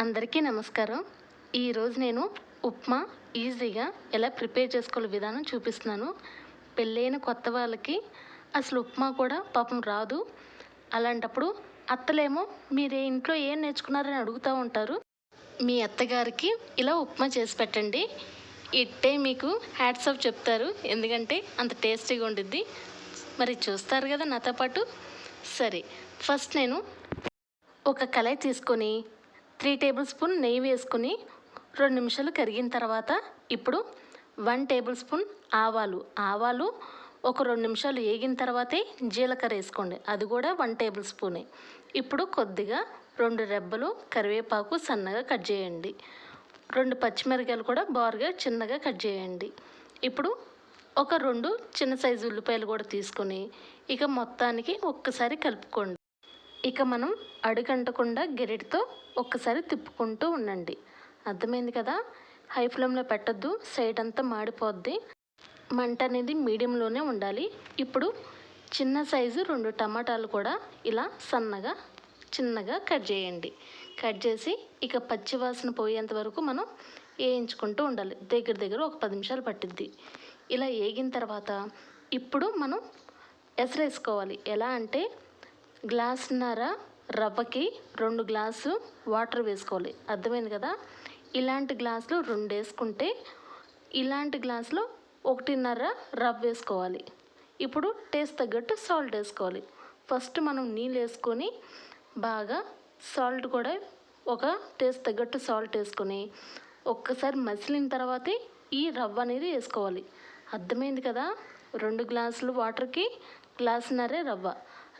అందరికీ నమస్కారం. ఈరోజు నేను ఉప్మా ఈజీగా ఎలా ప్రిపేర్ చేసుకోవాలో విధానం చూపిస్తున్నాను. పెళ్ళైన కొత్త వాళ్ళకి అసలు ఉప్మా కూడా పాపం రాదు. అలాంటప్పుడు అత్తలేమో మీరు ఇంట్లో ఏం నేర్చుకున్నారని అడుగుతూ ఉంటారు. మీ అత్తగారికి ఇలా ఉప్మా చేసి పెట్టండి. ఇట్టే మీకు హ్యాట్స్ ఆఫ్ చెప్తారు. ఎందుకంటే అంత టేస్టీగా ఉండిద్ది. మరి చూస్తారు కదా నాతో పాటు. సరే, ఫస్ట్ నేను ఒక కళాయి తీసుకొని 3 టేబుల్ స్పూన్ నెయ్యి వేసుకుని 2 నిమిషాలు కరిగిన తర్వాత ఇప్పుడు 1 టేబుల్ స్పూన్ ఆవాలు ఒక 2 నిమిషాలు వేగిన తర్వాతే జీలకర్ర వేసుకోండి. అది కూడా 1 టేబుల్ స్పూనే. ఇప్పుడు కొద్దిగా 2 రెబ్బలు కరివేపాకు సన్నగా కట్ చేయండి. 2 పచ్చిమిరపకాయలు కూడా బారుగా చిన్నగా కట్ చేయండి. ఇప్పుడు ఒక 2 చిన్న సైజు ఉల్లిపాయలు కూడా తీసుకొని ఇక మొత్తానికి ఒక్కసారి కలుపుకోండి. ఇక మనం అడుగంటకుండా గెరిటితో ఒక్కసారి తిప్పుకుంటూ ఉండండి. అర్థమైంది కదా. హై ఫ్లేమ్లో పెట్టద్దు, సైడ్ అంతా మాడిపోద్ది. మంట అనేది మీడియంలోనే ఉండాలి. ఇప్పుడు చిన్న సైజు 2 టమాటాలు కూడా ఇలా సన్నగా చిన్నగా కట్ చేయండి. కట్ చేసి ఇక పచ్చి వాసన పోయేంత వరకు మనం వేయించుకుంటూ ఉండాలి. దగ్గర ఒక 10 నిమిషాలు పట్టిద్ది. ఇలా వేగిన తర్వాత ఇప్పుడు మనం ఎసరేసుకోవాలి. ఎలా అంటే గ్లాసున్నర రవ్వకి 2 గ్లాసు వాటర్ వేసుకోవాలి. అర్థమైంది కదా. ఇలాంటి గ్లాసులు 2 వేసుకుంటే ఇలాంటి గ్లాసులో 1.5 రవ్వ వేసుకోవాలి. ఇప్పుడు టేస్ట్ తగ్గట్టు సాల్ట్ వేసుకోవాలి. ఫస్ట్ మనం నీళ్ళు వేసుకొని బాగా సాల్ట్ కూడా ఒక టేస్ట్ తగ్గట్టు సాల్ట్ వేసుకొని ఒక్కసారి మసిలిన తర్వాతే ఈ రవ్వ అనేది వేసుకోవాలి. అర్థమైంది కదా. 2 గ్లాసులు వాటర్కి గ్లాసున్నరే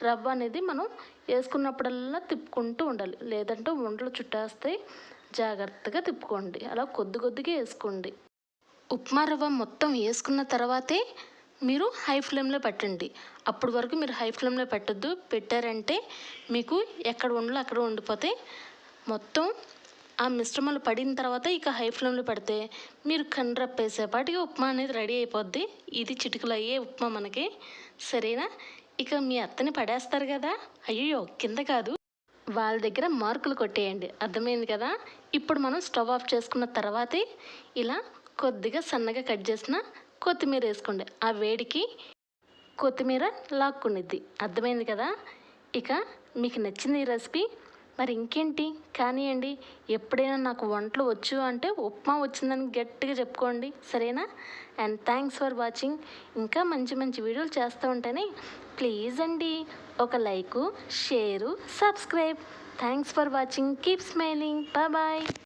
రవ్వ అనేది మనం వేసుకున్నప్పుడల్లా తిప్పుకుంటూ ఉండాలి. లేదంటే వంటలు చుట్టేస్తాయి. జాగ్రత్తగా తిప్పుకోండి. అలా కొద్దిగా వేసుకోండి. ఉప్మా రవ్వ మొత్తం వేసుకున్న తర్వాతే మీరు హై ఫ్లేమ్లో పెట్టండి. అప్పటి వరకు మీరు హై ఫ్లేమ్లో పెట్టద్దు. పెట్టారంటే మీకు ఎక్కడ వండలో అక్కడ వండిపోతే మొత్తం ఆ మిశ్రమాలు పడిన తర్వాత ఇక హై ఫ్లేమ్లో పెడితే మీరు కండ్రప్పేసేపాటికి ఉప్మా అనేది రెడీ అయిపోద్ది. ఇది చిటికలు అయ్యే ఉప్మా మనకి. సరేనా. ఇక మీ అత్తని పడేస్తారు కదా, అయ్యో కింద కాదు, వాళ్ళ దగ్గర మార్కులు కొట్టేయండి. అర్థమైంది కదా. ఇప్పుడు మనం స్టవ్ ఆఫ్ చేసుకున్న తర్వాతే ఇలా కొద్దిగా సన్నగా కట్ చేసిన కొత్తిమీర వేసుకోండి. ఆ వేడికి కొత్తిమీర లాక్కునిద్ది. అర్థమైంది కదా. ఇక మీకు నచ్చింది ఈ రెసిపీ. మరి ఇంకేంటి కానివ్వండి. ఎప్పుడైనా నాకు వంటలు వచ్చు అంటే ఉప్మా వచ్చిందని గట్టిగా చెప్పుకోండి. సరేనా. And thanks for watching. ఇంకా మంచి వీడియోలు చేస్తూ ఉంటానే. ప్లీజ్ అండి ఒక like, share, subscribe. Thanks for watching. Keep smiling. Bye.